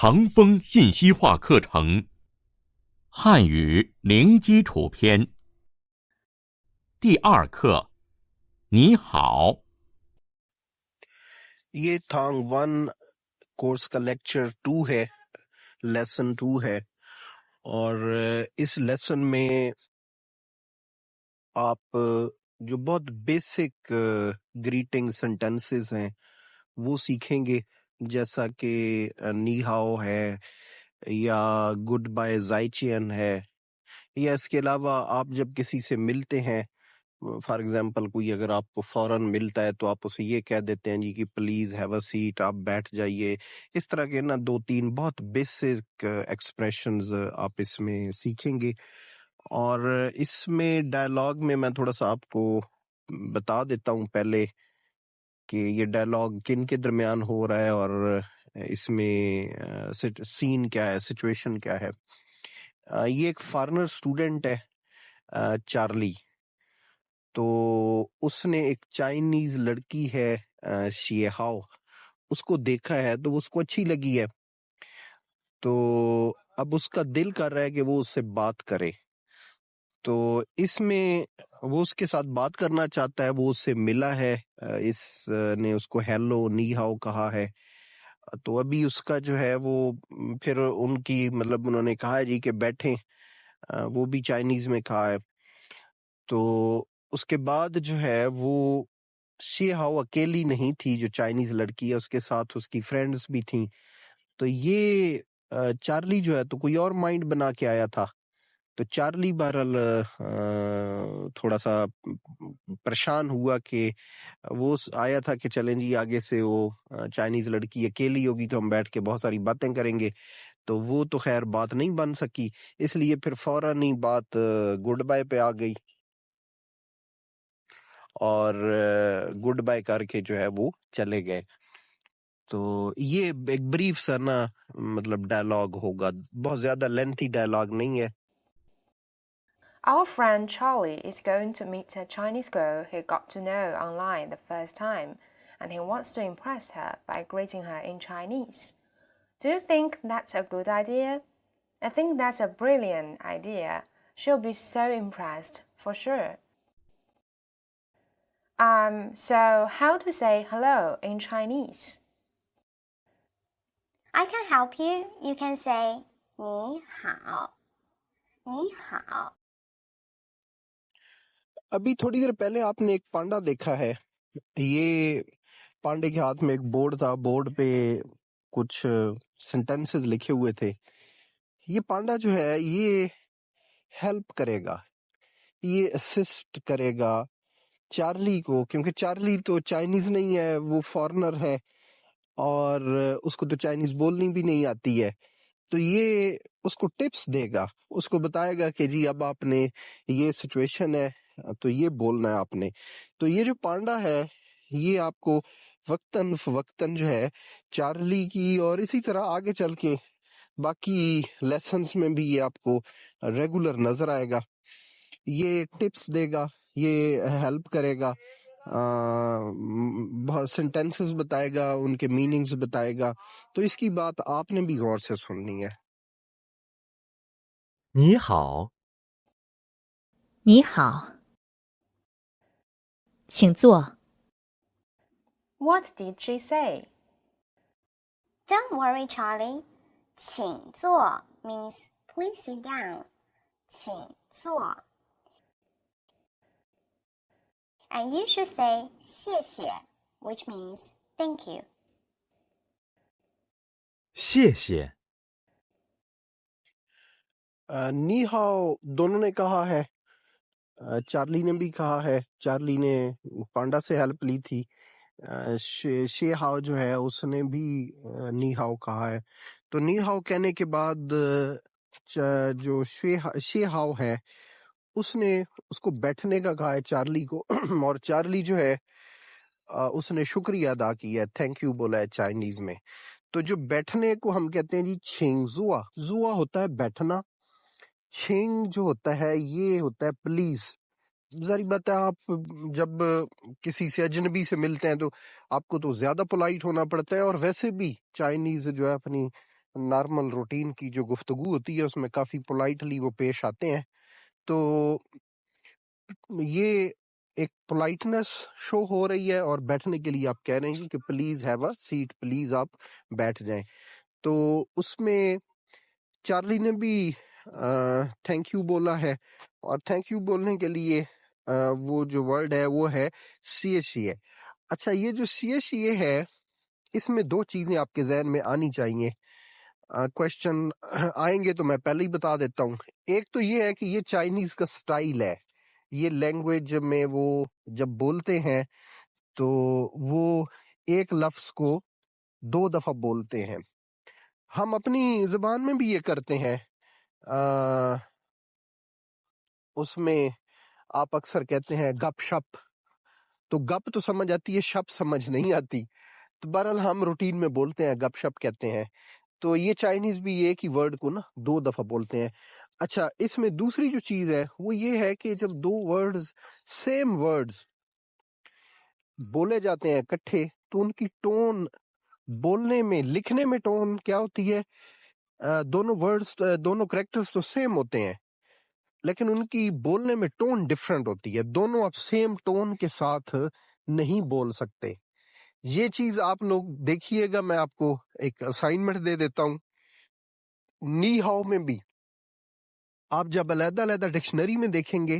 唐风信息化课程汉语零基础篇第2课你好。یہ Thang 1 course کا lecture 2 ہے، lesson 2 ہے، اور اس لیسن میں آپ جو بہت بیسک گریٹنگ سینٹنسز ہیں وہ سیکھیں گے، جیسا کہ نی ہاؤ ہے یا گڈ بائے زائچین ہے، یا اس کے علاوہ آپ جب کسی سے ملتے ہیں، فار ایگزامپل کوئی اگر آپ کو فوراً ملتا ہے تو آپ اسے یہ کہہ دیتے ہیں جی کہ پلیز ہیو اے سیٹ، آپ بیٹھ جائیے. اس طرح کے نا 2-3 بہت بیسک ایکسپریشنز آپ اس میں سیکھیں گے. اور اس میں ڈائلاگ میں تھوڑا سا آپ کو بتا دیتا ہوں پہلے کہ یہ ڈائلاگ کن کے درمیان ہو رہا ہے اور اس میں سین کیا ہے، سچویشن کیا ہے. یہ ایک فارنر اسٹوڈنٹ ہے، چارلی. تو اس نے ایک چائنیز لڑکی ہے شیے ہاؤ، اس کو دیکھا ہے تو اس کو اچھی لگی ہے. تو اب اس کا دل کر رہا ہے کہ وہ اس سے بات کرے. تو اس میں وہ اس کے ساتھ بات کرنا چاہتا ہے، وہ اس سے ملا ہے، اس نے اس کو ہیلو نی ہاؤ کہا ہے. تو ابھی اس کا جو ہے وہ پھر ان کی مطلب انہوں نے کہا ہے جی کہ بیٹھیں، وہ بھی چائنیز میں کہا ہے. تو اس کے بعد جو ہے وہ شی ہاؤ اکیلی نہیں تھی، جو چائنیز لڑکی ہے اس کے ساتھ اس کی فرینڈز بھی تھیں. تو یہ چارلی جو ہے تو کوئی اور مائنڈ بنا کے آیا تھا. تو چارلی بہرحال تھوڑا سا پریشان ہوا کہ وہ آیا تھا کہ چلیں جی آگے سے وہ چائنیز لڑکی اکیلی ہوگی تو ہم بیٹھ کے بہت ساری باتیں کریں گے. تو وہ تو خیر بات نہیں بن سکی، اس لیے پھر فوراً ہی بات گڈ بائے پہ آ گئی، اور گڈ بائی کر کے جو ہے وہ چلے گئے. تو یہ ایک بریف سا نا مطلب ڈائلاگ ہوگا، بہت زیادہ لینتھی ڈائلاگ نہیں ہے. Our friend Charlie is going to meet a Chinese girl he got to know online the first time, and he wants to impress her by greeting her in Chinese. Do you think that's a good idea? I think that's a brilliant idea. She'll be so impressed, for sure. So how to say hello in Chinese? I can help you. You can say 你好，你好。ابھی تھوڑی دیر پہلے آپ نے ایک panda دیکھا ہے. یہ پانڈے کے ہاتھ میں ایک بورڈ تھا، بورڈ پہ کچھ سینٹینسز لکھے ہوئے تھے. یہ پانڈا جو ہے یہ ہیلپ کرے گا، یہ اسسٹ کرے گا چارلی کو، کیونکہ چارلی تو چائنیز نہیں ہے، وہ فارنر ہے اور اس کو تو چائنیز بولنی بھی نہیں آتی ہے. تو یہ اس کو ٹپس دے گا، اس کو بتائے گا کہ جی اب آپ نے یہ سچویشن ہے تو یہ بولنا ہے آپ نے. تو یہ جو پانڈا ہے یہ آپ کو وقتاً فوقتاً جو ہے چارلی کی اور اسی طرح آگے چل کے باقی لیسنز میں بھی یہ آپ کو ریگولر نظر آئے گا. یہ ٹپس دے گا، یہ ہیلپ کرے گا، بہت سینٹینسز بتائے گا، ان کے میننگز بتائے گا. تو اس کی بات آپ نے بھی غور سے سننی ہے.你好，你好，请坐。 What did she say? Don't worry, Charlie. 请坐 means please sit down. 请坐。And you should say 谢谢, which means thank you. 谢谢， نی ہاؤ دونوں نے کہا ہے، چارلی نے بھی کہا ہے، چارلی نے پانڈا سے ہیلپ لی تھی، شے ہاؤ جو ہے اس نے بھی نی ہاؤ کہا ہے. تو نی ہاؤ کہنے کے بعد جو شے ہاؤ ہے اس نے اس کو بیٹھنے کا کہا ہے چارلی کو، اور چارلی جو ہے اس نے شکریہ ادا کیا ہے، تھینک یو بولا ہے چائنیز میں. تو جو بیٹھنے کو ہم کہتے ہیں جی چھینگ زوا، زوا ہوتا ہے بیٹھنا، چھینگ جو ہوتا ہے یہ ہوتا ہے پلیز. ظاہر بات ہے آپ جب کسی سے اجنبی سے ملتے ہیں تو آپ کو تو زیادہ پولائٹ ہونا پڑتا ہے، اور ویسے بھی چائنیز جو ہے اپنی نارمل روٹین کی جو گفتگو ہوتی ہے اس میں کافی پولائٹلی وہ پیش آتے ہیں. تو یہ ایک پولائٹنس شو ہو رہی ہے اور بیٹھنے کے لیے آپ کہہ رہے ہیں کہ please have a seat, please آپ بیٹھ جائیں. تو اس میں چارلی نے بھی تھینک یو بولا ہے, اور تھینک یو بولنے کے لیے وہ جو ورڈ ہے وہ ہے سی ایچ سی ہے. اچھا, یہ جو سی ایچ سی ہے اس میں دو چیزیں آپ کے ذہن میں آنی چاہیے. کوشچن آئیں گے تو میں پہلے ہی بتا دیتا ہوں. ایک تو یہ ہے کہ یہ چائنیز کا سٹائل ہے, یہ لینگویج میں وہ جب بولتے ہیں تو وہ ایک لفظ کو 2 دفعہ بولتے ہیں. ہم اپنی زبان میں بھی یہ کرتے ہیں. اس میں آپ اکثر کہتے ہیں گپ شپ, تو گپ تو سمجھ آتی ہے, شپ سمجھ نہیں آتی. تو بہرحال ہم روٹین میں بولتے ہیں, گپ شپ کہتے ہیں. تو یہ چائنیز بھی ایک ہی ورڈ کو نا 2 دفعہ بولتے ہیں. اچھا, اس میں دوسری جو چیز ہے وہ یہ ہے کہ جب 2 ورڈز سیم ورڈز بولے جاتے ہیں اکٹھے تو ان کی ٹون بولنے میں, لکھنے میں ٹون کیا ہوتی ہے, دونوں ورڈز دونوں کریکٹرز تو سیم ہوتے ہیں لیکن ان کی بولنے میں ٹون ڈفرنٹ ہوتی ہے. دونوں آپ سیم ٹون کے ساتھ نہیں بول سکتے. یہ چیز آپ لوگ دیکھیے گا, میں آپ کو ایک اسائنمنٹ دے دیتا ہوں. نی ہاؤ میں بھی آپ جب علیحدہ علیحدہ ڈکشنری میں دیکھیں گے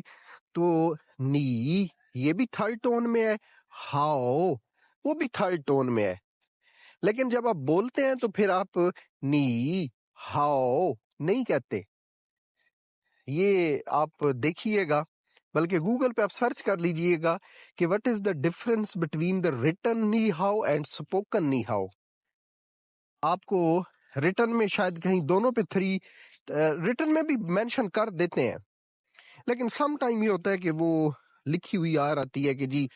تو نی یہ بھی تھرڈ ٹون میں ہے, ہاؤ وہ بھی تھرڈ ٹون میں ہے. لیکن جب آپ بولتے ہیں تو پھر آپ نی ہاؤ نہیں کہتے. یہ آپ دیکھیے گا, بلکہ گوگل پہ آپ سرچ کر لیجئے گا کہ what is the difference between the return نی ہاؤ اینڈ اسپوکن نی ہاؤ. آپ کو ریٹن میں شاید کہیں دونوں پہ 3 ریٹن میں بھی مینشن کر دیتے ہیں, لیکن سم ٹائم یہ ہوتا ہے کہ وہ لکھی ہوئی آ رہتی ہے کہ جی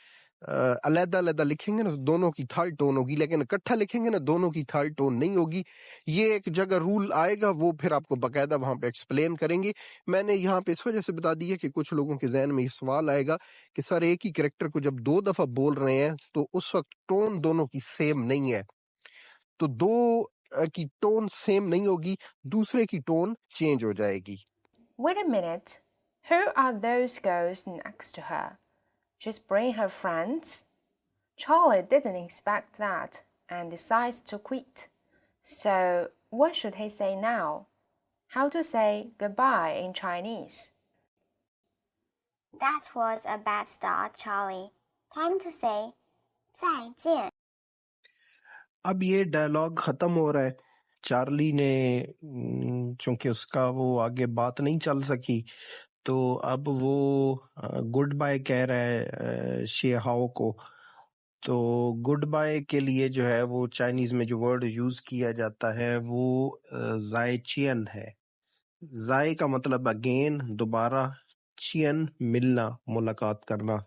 علیحدہ علیحدہ لکھیں گے نا دونوں کی تھرڈ ٹون ہوگی, لیکن اکٹھا لکھیں گے نا دونوں کی تھرڈ ٹون نہیں ہوگی. یہ ایک جگہ رول آئے گا, وہ پھر آپ کو باقاعدہ وہاں پہ ایکسپلین کریں گے. میں نے یہاں پہ اس وجہ سے بتا دیا کہ کچھ لوگوں کے ذہن میں یہ سوال آئے گا کہ سر ایک ہی کریکٹر کو جب 2 دفعہ بول رہے ہیں تو اس وقت ٹون دونوں کی سیم نہیں ہے. تو 2 کی ٹون سیم نہیں ہوگی, دوسرے کی ٹون چینج ہو جائے گی. Wait a minute. Who are those girls next to her? She's bringing her friends? Charlie didn't expect that and decides to quit. So, what should he say now? How to say goodbye in Chinese? That was a bad start, Charlie. Time to say 再见. اب یہ dialogue ختم ہو رہا ہے. Charlie نے چونکہ اس کا وہ آگے بات نہیں چل سکی تو اب وہ گڈ بائے کہہ رہا ہے شی ہاؤ کو. تو گڈ بائے کے لیے جو ہے وہ چائنیز میں جو ورڈ یوز کیا جاتا ہے وہ زائے چین ہے. زائے کا مطلب اگین دوبارہ, چین ملنا, ملاقات کرنا.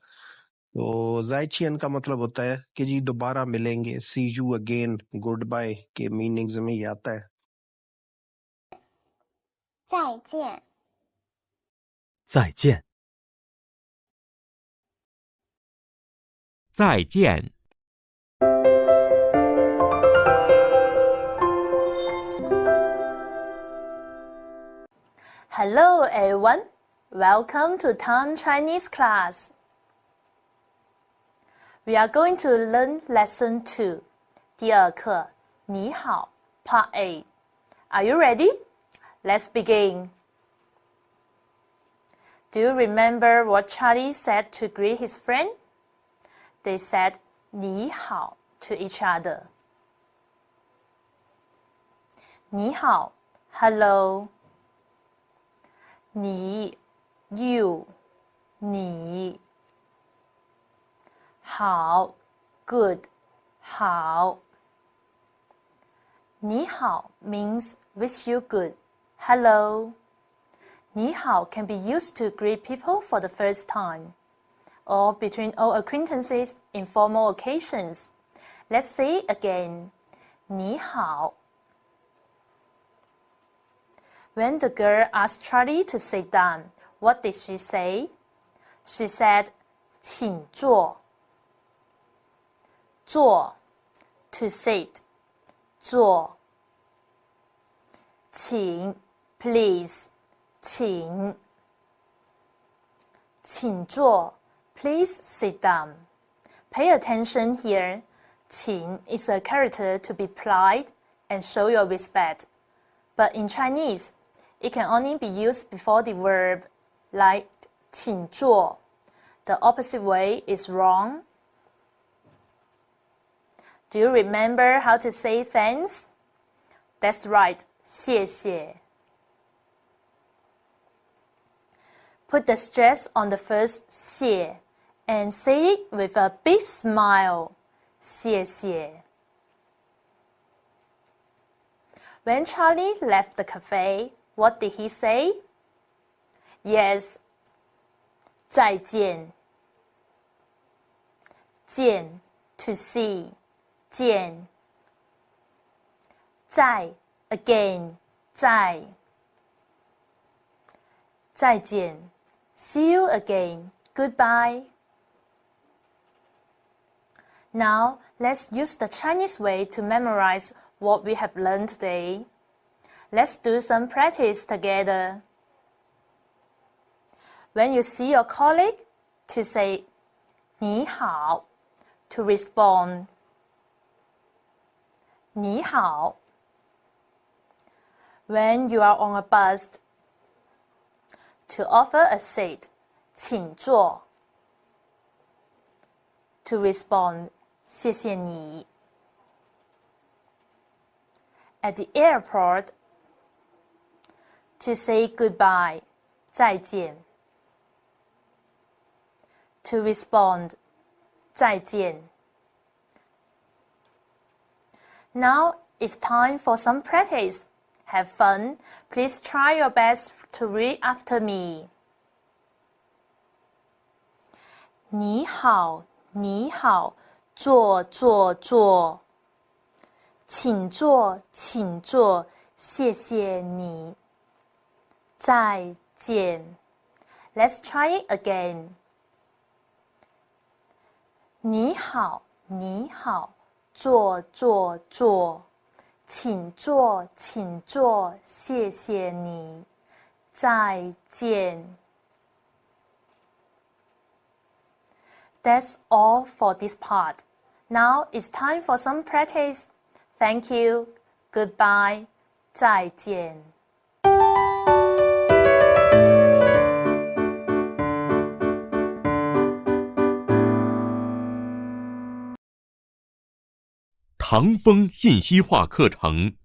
تو زائے چین کا مطلب ہوتا ہے کہ جی دوبارہ ملیں گے, سی یو اگین. گڈ بائے کے میننگز میں یہ آتا ہے. 再见. 再见。再见。 Hello everyone, welcome to Tang Chinese class. We are going to learn lesson 2, 第2课你好 Part A. Are you ready? Let's begin. Do you remember what Charlie said to greet his friend? They said 你好 to each other. 你好 Hello. 你 You 你 好 Good 好 你好 means wish you good. Hello. 你好 can be used to greet people for the first time or between old acquaintances in formal occasions. Let's say it again. 你好. When the girl asked Charlie to sit down, what did she say? She said, 请坐. 坐 to sit. 坐.请 please 请请坐 please sit down. Pay attention here. 请 is a character to be polite and show your respect. But in Chinese, it can only be used before the verb, like 请坐. The opposite way is wrong. Do you remember how to say thanks? That's right, 谢谢. Put the stress on the first 谢 and say it with a big smile. 谢谢. When Charlie left the cafe, what did he say? Yes, 再见. 见 to see. 见. 再 again. 再. 再见. See you again. Goodbye. Now, let's use the Chinese way to memorize what we have learned today. Let's do some practice together. When you see your colleague, to say 你好, to respond 你好. When you are on a bus, to offer a seat 请坐, to respond 谢谢你. At the airport, to say goodbye 再见. To respond 再见. Now it's time for some practice. Have fun. Please try your best to read after me. 你好，你好，坐坐坐。请坐，请坐，谢谢你。再见。Let's try it again. 你好，你好，坐坐坐。请坐，请坐，谢谢你。再见。That's all for this part. Now it's time for some practice. Thank you. Goodbye. 再见。唐风信息化课程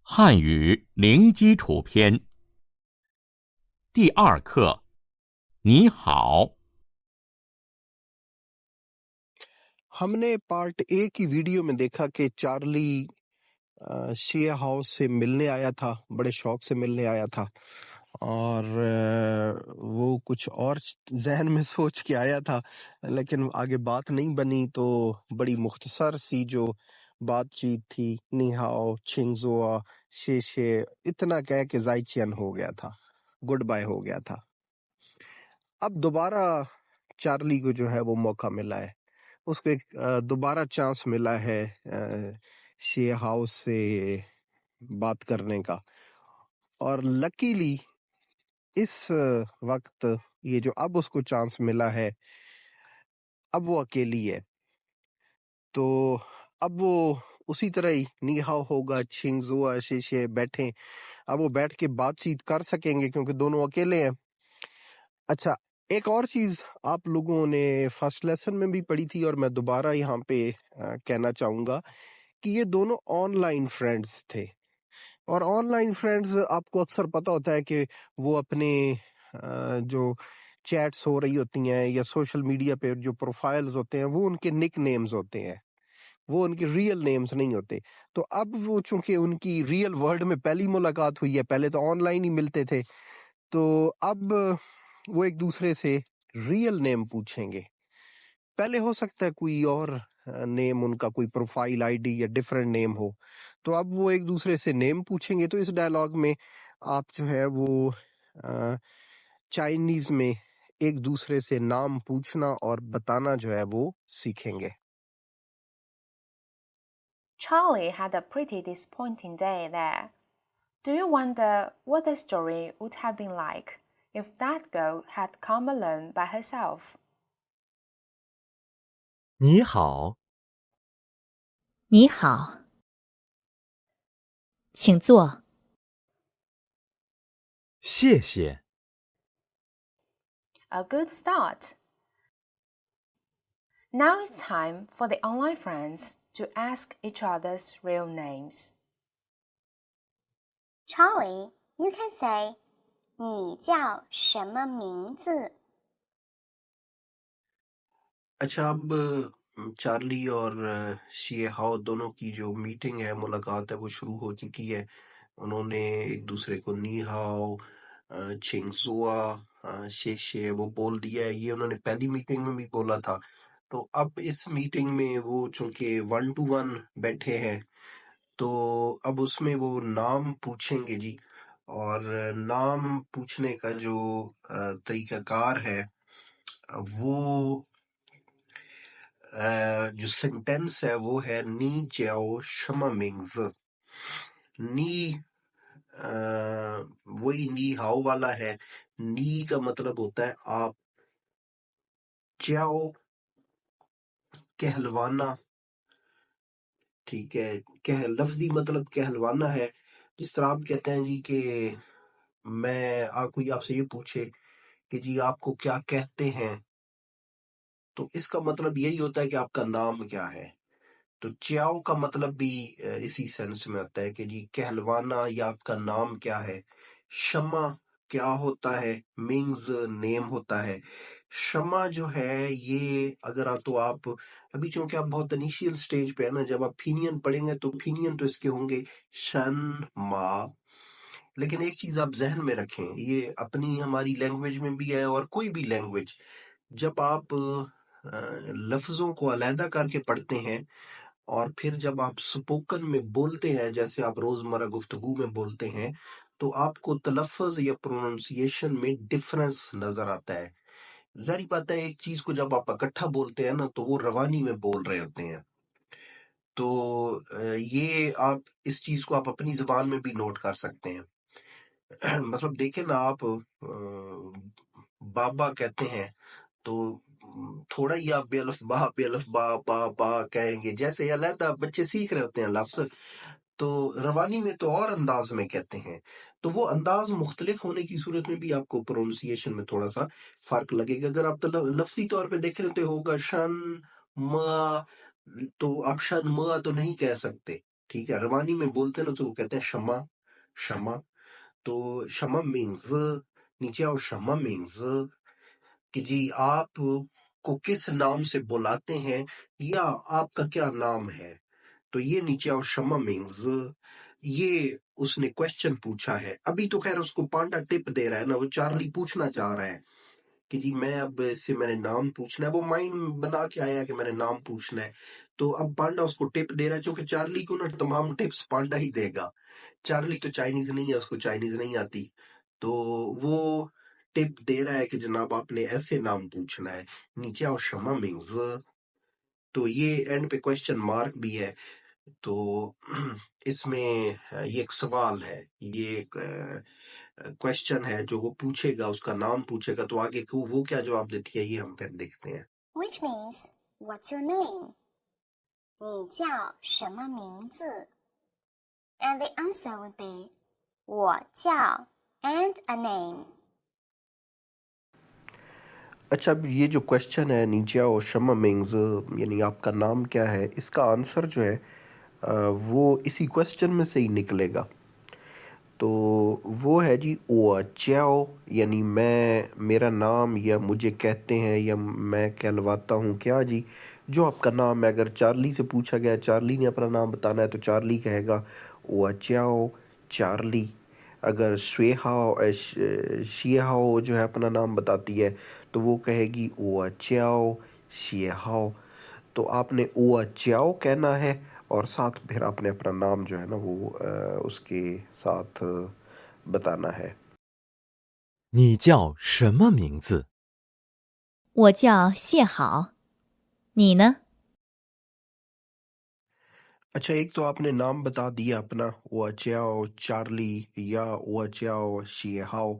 汉语零基础篇第2课你好 हमने part A की video में देखा कि Charlie share house से मिलने आया था, बड़े शौक से मिलने आया था और वो कुछ और जहन में सोच के आया था, लेकिन आगे बात नहीं बनी। तो बड़ी मुख्तसर सी जो बातचीत थी, नी हाओ, छिंगजुआ, शेशे, इतना कह के जाइचियन हो गया था, गुड बाय हो गया था। अब दोबारा चार्ली को जो है वो मौका मिला है, उसको एक दोबारा चांस मिला है शेयर हाउस से बात करने का। और लकीली इस वक्त ये जो अब उसको चांस मिला है, अब वो अकेली है, तो अब वो उसी तरह ही नीहाओ होगा, छिंगजुआ, शेशे बैठे, अब वो बैठ के बातचीत कर सकेंगे क्योंकि दोनों अकेले हैं। अच्छा, एक और चीज आप लोगों ने फर्स्ट लेसन में भी पढ़ी थी और मैं दोबारा यहाँ पे कहना चाहूंगा कि ये दोनों ऑनलाइन फ्रेंड्स थे। और ऑनलाइन फ्रेंड्स आपको अक्सर पता होता है कि वो अपने जो चैट्स हो रही होती हैं या सोशल मीडिया पे जो प्रोफाइल्स होते हैं वो उनके निक नेम्स होते हैं, वो उनके रियल नेम्स नहीं होते। तो अब वो चूंकि उनकी रियल वर्ल्ड में पहली मुलाकात हुई है, पहले तो ऑनलाइन ही मिलते थे, तो अब वो एक दूसरे से रियल नेम पूछेंगे। पहले हो सकता है कोई और नेम, उनका कोई प्रोफाइल आईडी या डिफरेंट नेम हो, तो अब वो एक दूसरे से नेम पूछेंगे। तो इस डायलॉग में आप जो है वो चाइनीज में एक दूसरे से नाम पूछना और बताना जो है वो सीखेंगे। Charlie had a pretty disappointing day there. Do you wonder what the story would have been like if that girl had come alone by herself? 你好，你好，请坐。谢谢。 A good start. Now it's time for the online friends to ask each other's real names. Charlie, you can say, 你叫什么名字 अच्छा, अब Charlie और शिए हाओ दोनों की जो meeting है, मुलाकात है, वो शुरू हो चुकी है। उन्होंने एक दूसरे को नी हाओ, चिंगजुआ, शेशे वो बोल दिया है। ये उन्होंने पहली मीटिंग में भी बोला था। तो अब इस मीटिंग में वो चूंकि 1 to 1 बैठे हैं, तो अब उसमें वो नाम पूछेंगे जी। और नाम पूछने का जो तरीकाकार है, वो जो सेंटेंस है वो है नी जियाओ शमा मिंग्स। नी वही नी हाउ वाला है। नी का मतलब होता है आप, जियाओ कहलवाना, ठीक है। लफ्जी मतलब कहलवाना है। जिस तरह आप कहते हैं जी कि कोई आपसे ये पूछे कि जी आपको क्या कहते हैं, तो इसका मतलब यही होता है कि आपका नाम क्या है। तो च्याओ का मतलब भी इसी सेंस में आता है कि जी कहलवाना या आपका नाम क्या है। शमा क्या होता है, मिंग्स नेम होता है। शमा जो है ये अगर आप अभी चूंकि आप बहुत इनिशियल स्टेज पे है ना, जब आप फीनियन पढ़ेंगे तो फीनियन तो इसके होंगे शन मा। लेकिन एक चीज आप जहन में रखें, ये अपनी हमारी लैंग्वेज में भी है और कोई भी लैंग्वेज, जब आप लफ्जों को अलहदा करके पढ़ते हैं और फिर जब आप स्पोकन में बोलते हैं, जैसे आप रोजमर्रा गुफ्तगू में बोलते हैं, तो आपको तलफ़्फ़ुज़ या प्रोनंसिएशन में डिफरेंस नजर आता है। ज़ाहिर बात है, एक चीज को जब आप इकट्ठा बोलते हैं ना, तो वो रवानी में बोल रहे होते हैं। तो ये आप इस चीज को आप अपनी जुबान में भी नोट कर सकते हैं। मतलब देखें ना, आप बाबा कहते हैं तो थोड़ा ही आप बेअलफ बा बा कहेंगे, जैसे अलहदा बच्चे सीख रहे होते हैं लफ्ज, तो रवानी में तो और अंदाज में कहते हैं। तो वो अंदाज मुख्तलिफ होने की सूरत में भी आपको प्रोनाउंसिएशन में थोड़ा सा फर्क लगेगा। अगर आप लफ्जी तौर पे देख रहे हो तो होगा शन म, तो आप शन म तो नहीं कह सकते, ठीक है। रवानी में बोलते हैं ना तो वो कहते हैं शमा शमा। तो शमा मीन्स, नीचे आओ, शमा मीन्स कि जी आप को किस नाम से बुलाते हैं या आपका क्या नाम है। तो ये नीचे आओ शमा मीन्स, ये उसने क्वेश्चन पूछा है। अभी तो खैर उसको पांडा टिप दे रहा है ना, वो चार्ली पूछना चाह रहा है कि जी मैं अब इससे मैंने नाम पूछना है। वो माइंड बना के आया कि मैंने नाम पूछना है, तो अब पांडा उसको टिप दे रहा है। क्योंकि चार्ली को ना तमाम टिप्स पांडा ही देगा। चार्ली तो चाइनीज नहीं है, उसको चाइनीज नहीं आती, तो वो टिप दे रहा है कि जनाब आपने ऐसे नाम पूछना है। नीचे आओ शमा मिंग्स, तो ये एंड पे क्वेश्चन मार्क भी है। तो इसमें ये एक सवाल है, ये एक क्वेश्चन है जो वो पूछेगा, उसका नाम पूछेगा, तो आगे को वो क्या जवाब देती है ये हम फिर देखते हैं। Which means, what's your name? 你叫什么名字 And the answer would be, 我叫 and a name. अच्छा, अब ये जो क्वेश्चन है नीचे आओ शमा मिंग्स, यानी आपका नाम क्या है, इसका आंसर जो है वो इसी क्वेश्चन में से ही निकलेगा। तो वो है जी ओ च्याओ, यानी मैं, मेरा नाम, या मुझे कहते हैं, या मैं कहलवाता हूँ क्या जी, जो आपका नाम है। अगर चार्ली से पूछा गया, चार्ली ने अपना नाम बताना है, तो चार्ली कहेगा ओ च्याओ चार्ली। अगर शियाओ जो है अपना नाम बताती है, तो वो कहेगी ओ च्याओ शियाओ। तो आपने ओ च्याओ कहना है और साथ फिर आपने अपना नाम जो है ना वो उसके साथ बताना है। 你叫什么名字？我叫谢好，你呢？ اچھا ایک تو آپ نے نام بتا دیا اپنا وچاؤ چارلی یا وچاؤ شیہاؤ،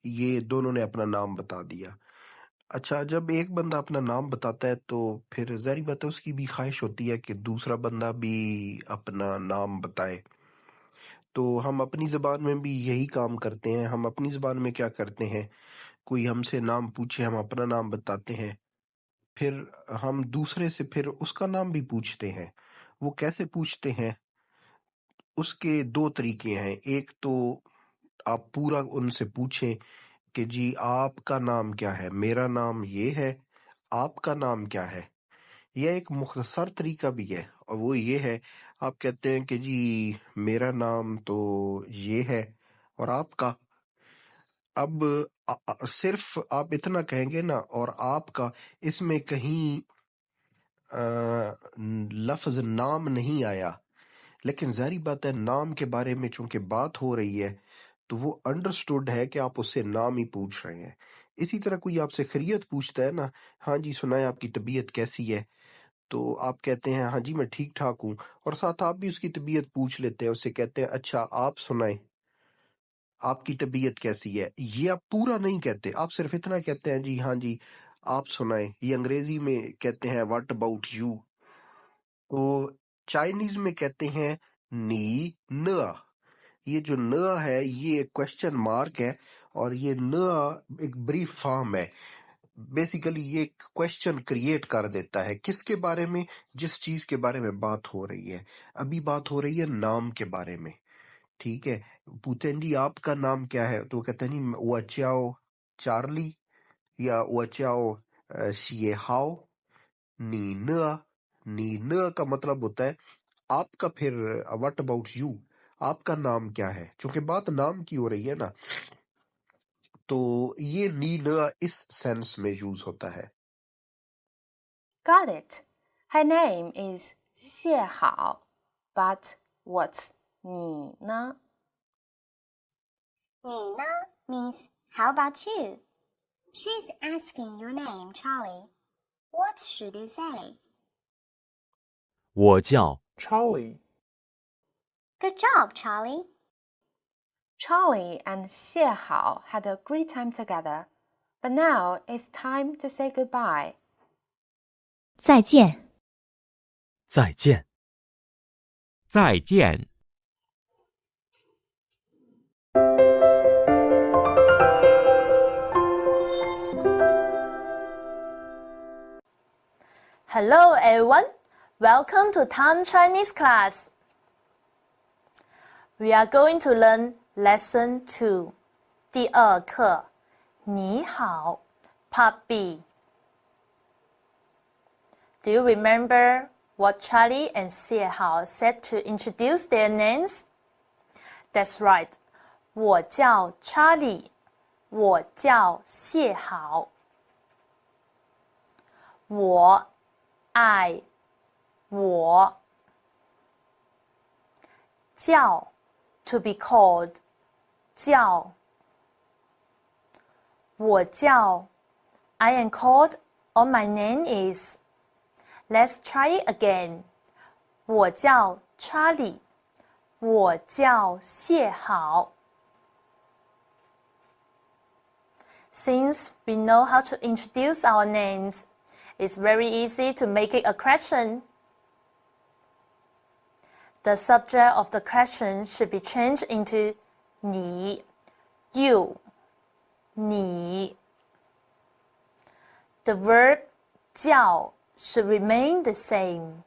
یہ دونوں نے اپنا نام بتا دیا۔ اچھا جب ایک بندہ اپنا نام بتاتا ہے تو پھر ظاہری بات ہے اس کی بھی خواہش ہوتی ہے کہ دوسرا بندہ بھی اپنا نام بتائے، تو ہم اپنی زبان میں بھی یہی کام کرتے ہیں۔ ہم اپنی زبان میں کیا کرتے ہیں، کوئی ہم سے نام پوچھے ہم اپنا نام بتاتے ہیں، پھر ہم دوسرے سے پھر اس کا نام بھی پوچھتے ہیں۔ وہ کیسے پوچھتے ہیں، اس کے دو طریقے ہیں۔ ایک تو آپ پورا ان سے پوچھیں کہ جی آپ کا نام کیا ہے، میرا نام یہ ہے، آپ کا نام کیا ہے۔ یہ ایک مختصر طریقہ بھی ہے، اور وہ یہ ہے آپ کہتے ہیں کہ جی میرا نام تو یہ ہے اور آپ کا۔ اب صرف آپ اتنا کہیں گے نا اور آپ کا، اس میں کہیں لفظ نام نہیں آیا، لیکن ظاہری بات ہے نام کے بارے میں چونکہ بات ہو رہی ہے تو وہ انڈرسٹوڈ ہے کہ آپ اس سے نام ہی پوچھ رہے ہیں۔ اسی طرح کوئی آپ سے خیریت پوچھتا ہے نا، ہاں جی سنائیں آپ کی طبیعت کیسی ہے، تو آپ کہتے ہیں ہاں جی میں ٹھیک ٹھاک ہوں، اور ساتھ آپ بھی اس کی طبیعت پوچھ لیتے ہیں، اسے کہتے ہیں اچھا آپ سنائیں آپ کی طبیعت کیسی ہے۔ یہ آپ پورا نہیں کہتے، آپ صرف اتنا کہتے ہیں جی ہاں جی آپ سنائیں۔ یہ انگریزی میں کہتے ہیں واٹ اباؤٹ یو، تو چائنیز میں کہتے ہیں نی نہ۔ یہ جو نہ ہے یہ ایک کوشچن مارک ہے، اور یہ نہ ایک بریف فارم ہے۔ بیسیکلی یہ ایک کوشچن کریٹ کر دیتا ہے، کس کے بارے میں، جس چیز کے بارے میں بات ہو رہی ہے۔ ابھی بات ہو رہی ہے نام کے بارے میں، ٹھیک ہے۔ پوچھتے ہیں جی آپ کا نام کیا ہے، تو وہ کہتے ہیں نہیں وچاؤ چارلی یا وچاؤ شیہاؤ نی نہ۔ نی نہ کا مطلب ہوتا ہے آپ کا، پھر واٹ اباؤٹ یو، آپ کا نام کیا ہے، چونکہ بات نام کی ہو رہی ہے نا، تو یہ نی نہ اس سینس میں یوز ہوتا ہے۔ Got it. Her name is 谢好, but what's 你呢? 你呢 means how about you? She's asking your name, Charlie. What should you say? 我叫 Charlie. Good job, Charlie. Charlie and 谢好 had a great time together, but now it's time to say goodbye. 再见。再见。再见。Hello everyone, welcome to Tang Chinese class. We are going to learn Lesson 2, 第二课，你好 Part B. Do you remember what Charlie and 谢好 said to introduce their names? That's right, 我叫 Charlie, 我叫谢好。我爱我，叫 to be called 叫，我叫 I am called or my name is. Let's try it again. 我叫 Charlie, 我叫谢好。Since we know how to introduce our names, it's very easy to make it a question. The subject of the question should be changed into 你 you 你 The verb 叫 should remain the same.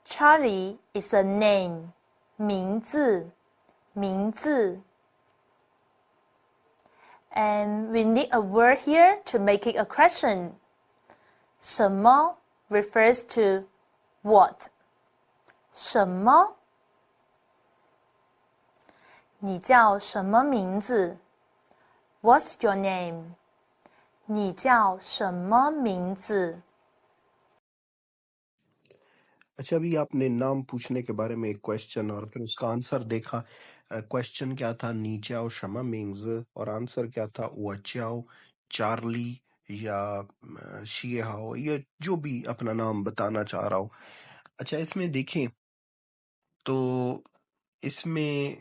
Charlie is a name 名字名字 And we need a word here to make it a question. 什么 refers to what? 什么？你叫什么名字？ What's your name? 你叫什么名字？ اچھا ابھی آپ نے نام پوچھنے کے بارے میں ایک کوشچن اور پھر اس کا آنسر دیکھا۔ کوشچن کیا تھا، نیچاؤ شما مینگز، اور آنسر کیا تھا وچاؤ چارلی یا شیے ہاؤ یا جو بھی اپنا نام بتانا چاہ رہا ہو. اچھا اس میں دیکھیں تو اس میں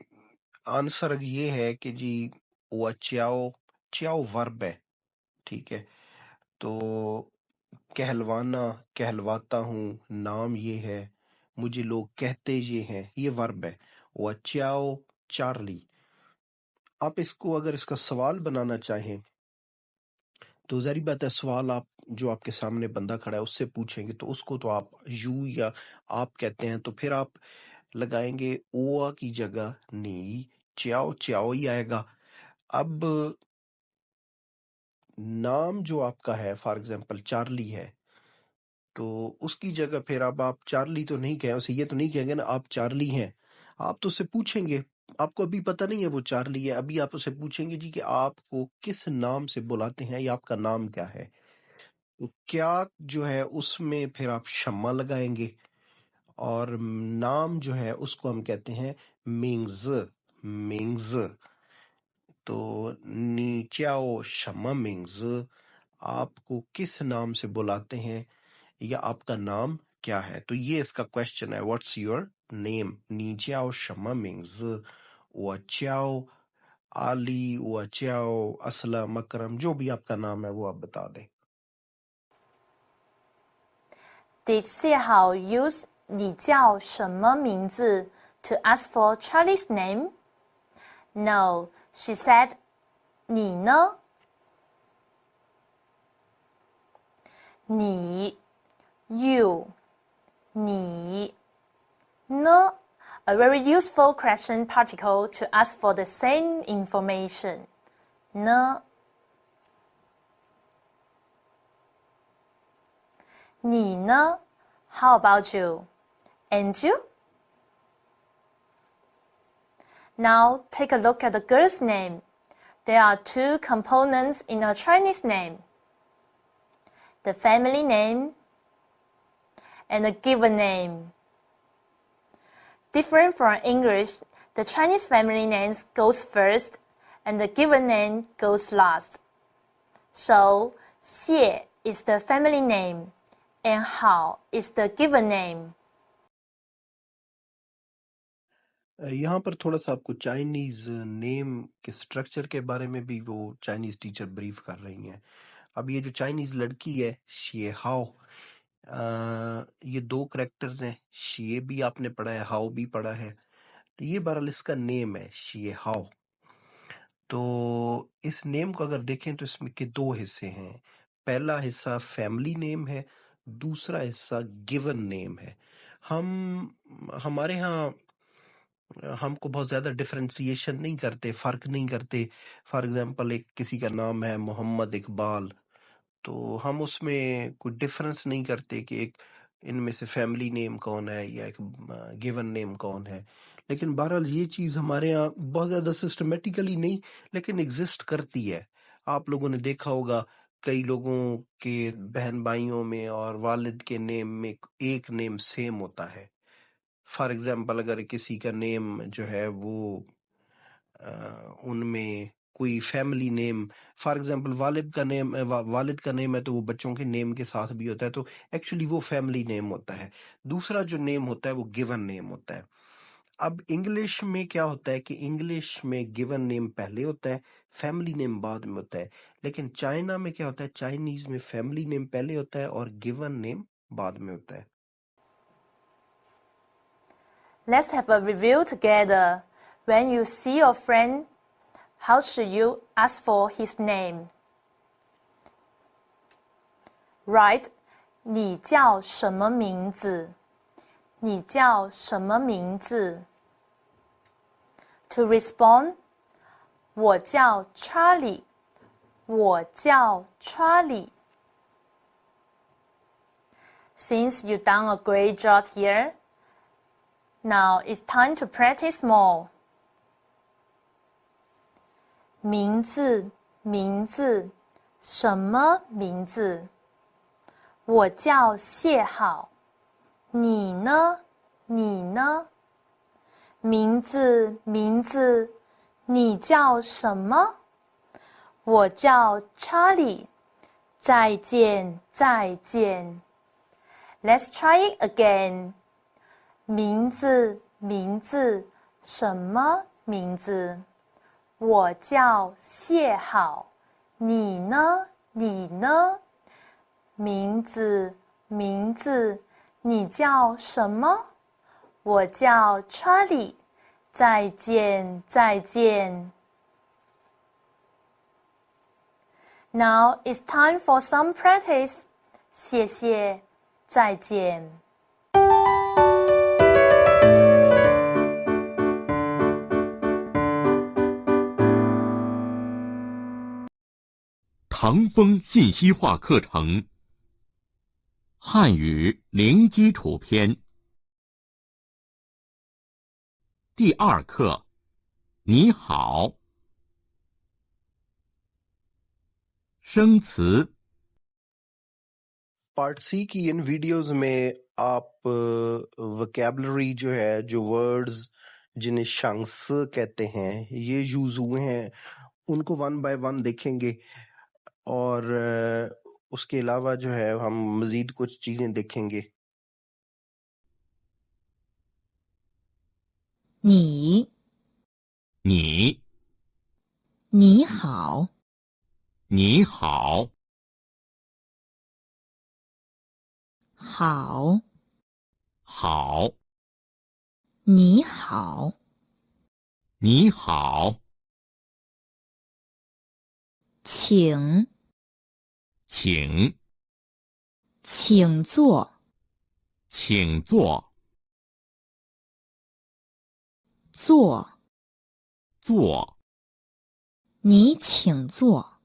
آنسر یہ ہے کہ جی وہ چیاؤ ورب ہے. ٹھیک ہے تو کہلوانا کہلواتا ہوں نام یہ ہے مجھے لوگ کہتے یہ ہیں یہ ورب ہے. وہ چارلی. آپ اس کو اگر اس کا سوال بنانا چاہیں تو ظاہری بات ہے سوال آپ جو آپ کے سامنے بندہ کھڑا ہے اس سے پوچھیں گے تو اس کو تو آپ یو یا آپ کہتے ہیں تو پھر آپ لگائیں گے اوآ کی جگہ نی چیاؤ ہی آئے گا. اب نام جو آپ کا ہے فار ایگزامپل چارلی ہے تو اس کی جگہ پھر اب آپ چارلی تو نہیں کہیں اسے یہ تو نہیں کہیں گے نا آپ چارلی ہیں. آپ تو اسے پوچھیں گے آپ کو ابھی پتہ نہیں ہے وہ چارلی ہے. ابھی آپ اسے پوچھیں گے جی کہ آپ کو کس نام سے بلاتے ہیں یا آپ کا نام کیا ہے. تو کیا جو ہے اس میں پھر آپ شمع لگائیں گے اور نام جو ہے اس کو ہم کہتے ہیں مینگز. تو نیچاؤ شمع مینگز آپ کو کس نام سے بلاتے ہیں یا آپ کا نام کیا ہے. تو یہ اس کا کوشچن ہے واٹس یور نیم. نیچاؤ شمع مینگز وچاؤ علی وچاؤ اسلم اکرم جو بھی آپ کا نام ہے وہ آپ بتا دیں. Did Xie use 你叫什么名字 to ask for Charlie's name? No, she said, 你呢? 你 you 你 呢 a very useful question particle to ask for the same information. 呢你呢 How about you? And you? Now take a look at the girl's name. There are two components in a Chinese name: the family name and the given name. Different from English, the Chinese family name goes first and the given name goes last. So, 谢 is the family name and 好 is the given name. یہاں پر تھوڑا سا آپ کو Chinese نیم کے structure کے بارے میں بھی وہ چائنیز ٹیچر بریف کر رہی ہیں. اب یہ جو چائنیز لڑکی ہے شیے ہاؤ یہ دو کریکٹرز ہیں. شیے بھی آپ نے پڑھا ہے ہاؤ بھی پڑھا ہے. تو یہ بہرحال اس کا نیم ہے شیے ہاؤ. تو اس نیم کو اگر دیکھیں تو اس میں کے دو حصے ہیں. پہلا حصہ فیملی نیم ہے دوسرا حصہ گیون نیم ہے. ہمارے ہاں ہم کو بہت زیادہ ڈفرینسیشن نہیں کرتے فرق نہیں کرتے. فار ایگزامپل ایک کسی کا نام ہے محمد اقبال تو ہم اس میں کوئی ڈفرنس نہیں کرتے کہ ایک ان میں سے فیملی نیم کون ہے یا ایک گیون نیم کون ہے. لیکن بہرحال یہ چیز ہمارے ہاں بہت زیادہ سسٹمیٹیکلی نہیں لیکن ایگزسٹ کرتی ہے. آپ لوگوں نے دیکھا ہوگا کئی لوگوں کے بہن بھائیوں میں اور والد کے نیم میں ایک نیم سیم ہوتا ہے. فار ایگزامپل اگر کسی کا نیم جو ہے وہ ان میں کوئی فیملی نیم فار ایگزامپل والد کا نیم ہے تو وہ بچوں کے نیم کے ساتھ بھی ہوتا ہے تو ایکچولی وہ فیملی نیم ہوتا ہے. دوسرا جو نیم ہوتا ہے وہ گیون نیم ہوتا ہے. اب انگلش میں کیا ہوتا ہے کہ انگلش میں گیون نیم پہلے ہوتا ہے فیملی نیم بعد میں ہوتا ہے. لیکن چائنا میں کیا ہوتا ہے چائنیز میں فیملی نیم پہلے ہوتا ہے اور گیون نیم بعد میں ہوتا ہے. Let's have a review together. When you see your friend, how should you ask for his name? Write 你叫什么名字？你叫什么名字？ To respond, 我叫 Charlie. 我叫 Charlie. Since you've done a great job here, now it's time to practice more. 名字，名字，什么名字？我叫谢好。你呢？你呢？名字，名字，你叫什么？我叫 Charlie。再见，再见。Let's try it again. 名字，名字，什么名字？我叫谢好，你呢？你呢？名字，名字，你叫什么？我叫 Charlie。再见，再见。Now it's time for some practice. 谢谢，再见。唐风信息化课程，汉语零基础篇，第2课，你好。生词 part C की इन videos में आप vocabulary जो है, जो words जिन्हें शंक्स कहते हैं, ये यूज हुए हैं, उनको वन बाय वन देखेंगे और उसके अलावा जो है हम मजीद कुछ चीजें देखेंगे। 你你你好，你好，好，好，你好，你好，请，请，请坐，请坐，坐，坐，你请坐，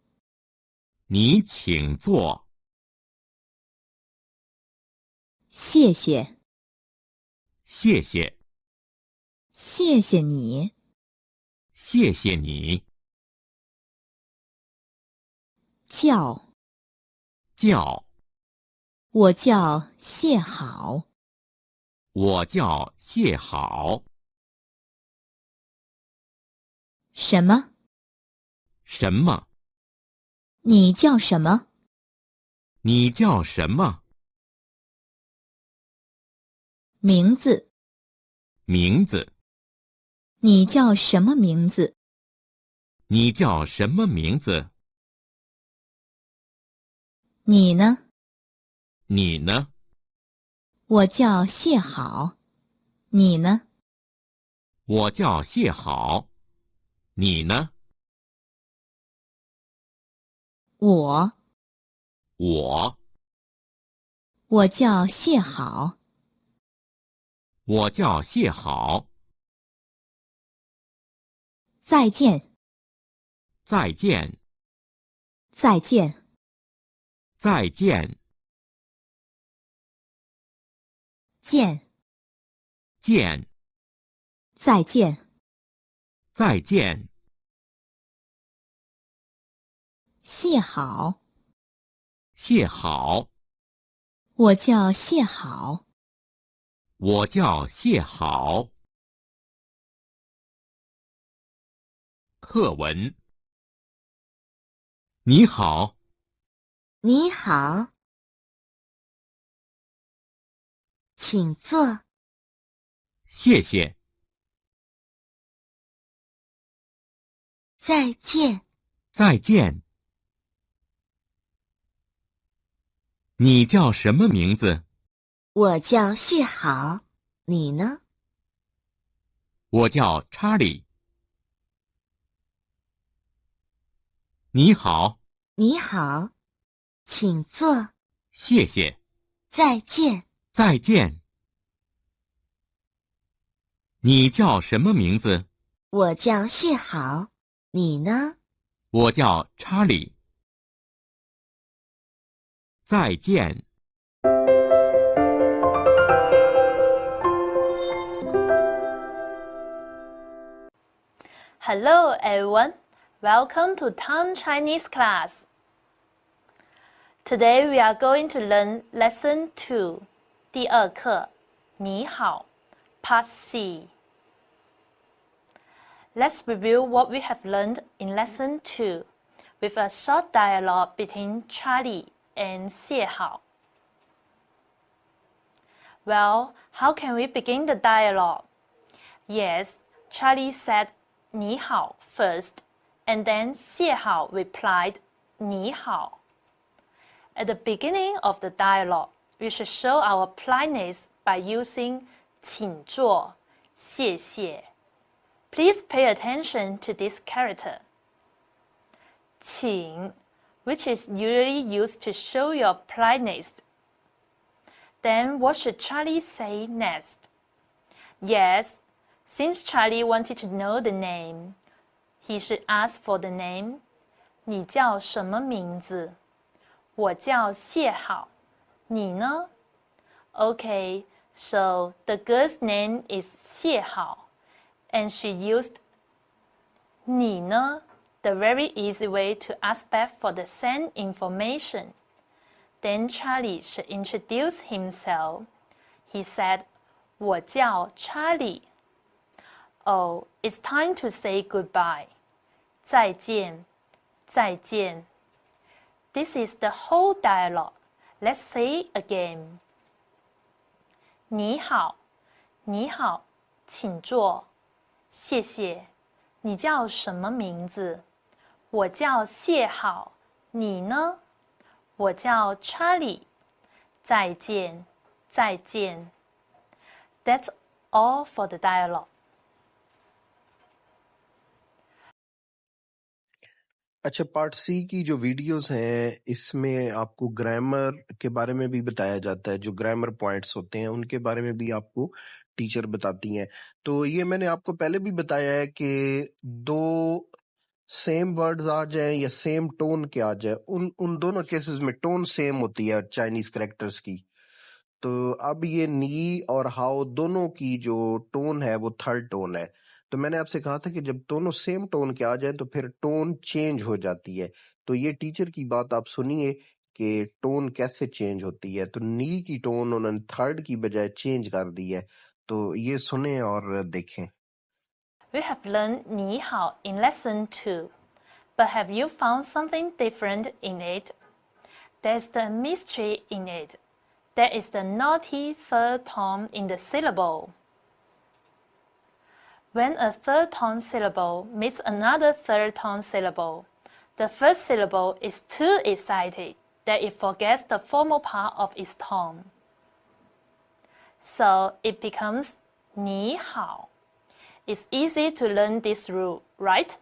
你请坐，谢谢，谢谢，谢谢你，谢谢你，叫，叫，我叫谢好，我叫谢好，什么？什么？你叫什么？你叫什么？名字？名字？你叫什么名字？你叫什么名字？你呢？你呢？我叫谢好，你呢？我叫谢好，你呢？我叫谢好，我叫谢好，再见，再见，再见，再见，见，见，再见，再见，谢好，谢好，我叫谢好，我叫谢好。课文，你好，你好，请坐。谢谢，再见，再见。你叫什么名字？我叫谢好，你呢？我叫查理。你好，你好，请坐。谢谢，再见，再见。你叫什么名字？我叫谢好，你呢？我叫查理。再见。Hello everyone, welcome to Tang Chinese class. Today we are going to learn lesson 2, 第2课，你好 Part C. Let's review what we have learned in lesson 2 with a short dialogue between Charlie and 谢好. Well, how can we begin the dialogue? Yes, Charlie said 你好 first, and then 谢好 replied 你好. At the beginning of the dialogue, we should show our politeness by using 请坐, 谢谢. Please pay attention to this character. 请, which is usually used to show your politeness. Then what should Charlie say next? Yes, since Charlie wanted to know the name, he should ask for the name. 你叫什么名字? 我叫谢好. 你呢? Okay, so the girl's name is 谢好, and she used 你呢, the very easy way to ask back for the same information. Then Charlie should introduce himself. He said, 我叫 Charlie. Oh, it's time to say goodbye. 再见, 再见. This is the whole dialogue. Let's say it again. 你好, 你好, 请坐, 谢谢. 你叫什么名字? 我叫谢好, 你呢? 我叫 Charlie. 再见, 再见. That's all for the dialogue. اچھا part C کی جو videos ہیں اس میں آپ کو grammar کے بارے میں بھی بتایا جاتا ہے، جو گرامر پوائنٹس ہوتے ہیں ان کے بارے میں بھی آپ کو ٹیچر بتاتی ہیں. تو یہ میں نے آپ کو پہلے بھی بتایا ہے کہ دو سیم ورڈز آ جائیں یا سیم ٹون کے آ جائیں، ان دونوں کیسز میں ٹون سیم ہوتی ہے چائنیز کریکٹرز کی. تو اب یہ نی اور ہاؤ دونوں کی جو ٹون ہے وہ تھرڈ ٹون ہے. تو میں نے آپ سے کہا تھا کہ جب دونوں سیم ٹون کے آ جائیں تو پھر ٹون چینج ہو جاتی ہے. تو یہ ٹیچر کی بات آپ سنیے کہ ٹون کیسے چینج ہوتی ہے. تو نی کی ٹون انہوں نے تھرڈ کی بجائے چینج کر دی ہے. تو یہ سنیں اور دیکھیں. We have learned 你好 in lesson 2, but have you found something different in it? There's the mystery in it. There is the naughty third tone in the syllable. When a third tone syllable meets another third tone syllable, the first syllable is too excited that it forgets the formal part of its tone. So it becomes 你好. It's easy to learn this rule, right?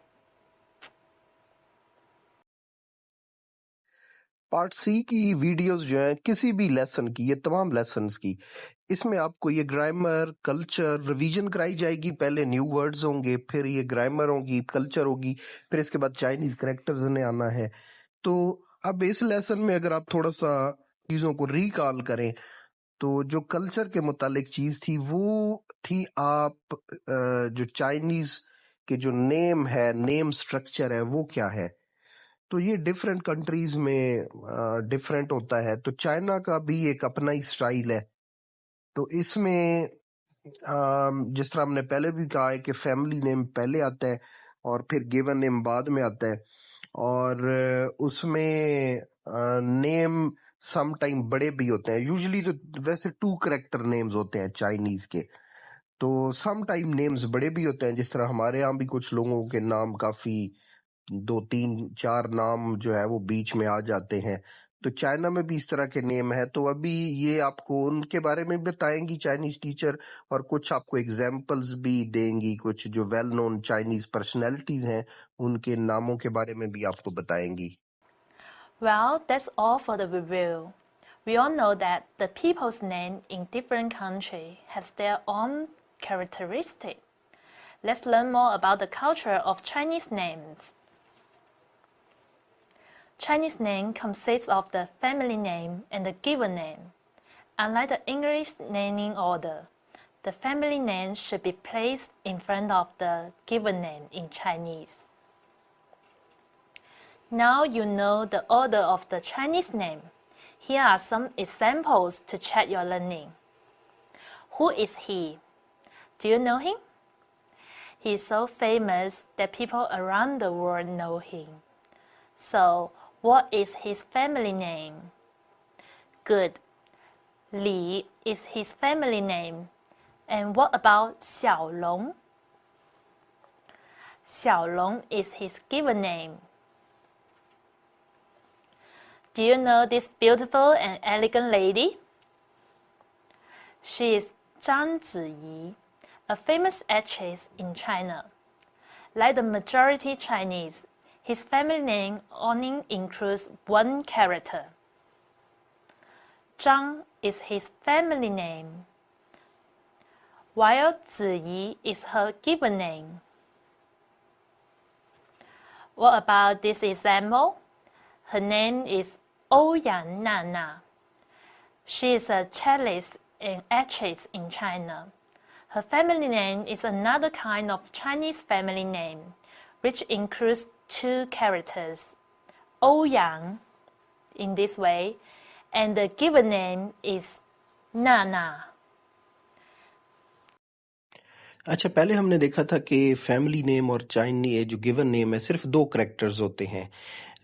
Part C کی videos جو ہیں کسی بھی lesson کی، یہ تمام lessons کی، اس میں آپ کو یہ گرامر کلچر ریویژن کرائی جائے گی. پہلے نیو ورڈز ہوں گے، پھر یہ گرامر ہوگی، کلچر ہوگی، پھر اس کے بعد چائنیز کریکٹرز نے آنا ہے. تو اب اس لیسن میں اگر آپ تھوڑا سا چیزوں کو ریکال کریں تو جو کلچر کے متعلق چیز تھی وہ تھی آپ جو چائنیز کے جو نیم ہے، نیم سٹرکچر ہے وہ کیا ہے. تو یہ ڈفرینٹ کنٹریز میں ڈفرینٹ ہوتا ہے. تو چائنا کا بھی ایک اپنا ہی سٹائل ہے. تو اس میں جس طرح ہم نے پہلے بھی کہا ہے کہ فیملی نیم پہلے آتا ہے اور پھر گیون نیم بعد میں آتا ہے، اور اس میں نیم سم ٹائم بڑے بھی ہوتے ہیں. یوزلی تو ویسے 2 کریکٹر نیمز ہوتے ہیں چائنیز کے، تو سم ٹائم نیمز بڑے بھی ہوتے ہیں. جس طرح ہمارے یہاں بھی کچھ لوگوں کے نام کافی 2 3 4 نام جو ہے وہ بیچ میں آ جاتے ہیں. تو چائنا میں بھی اس طرح کے نیم ہے. تو ابھی یہ آپ کو ان کے بارے میں بتائیں گی چائنیز ٹیچر، اور کچھ آپ کو ایگزامپلز بھی دیں گی. کچھ جو ویل نون چائنیز پرسنالٹیز ہیں ان کے ناموں کے بارے میں بھی آپ کو بتائیں گی. Well, that's all for the review. We all know that the people's name in different countries has their own characteristic. Let's learn more about the culture of Chinese names. Chinese name consists of the family name and the given name. Unlike the English naming order, the family name should be placed in front of the given name in Chinese. Now you know the order of the Chinese name. Here are some examples to check your learning. Who is he? Do you know him? He is so famous that people around the world know him. So, what is his family name? Good. Li is his family name. And what about Xiaolong? Xiaolong is his given name. Do you know this beautiful and elegant lady? She is Zhang Ziyi, a famous actress in China. Like the majority Chinese, his family name only includes one character. Zhang is his family name, while Ziyi is her given name. What about this example? Her name is Ouyang Nana. She is a cellist and actress in China. Her family name is another kind of Chinese family name, which includes two characters, Ouyang, in this way, and the given name is Nana. अच्छा, पहले हमने देखा था कि family name और Chinese जो given name है सिर्फ 2 कैरेक्टर्स होते हैं,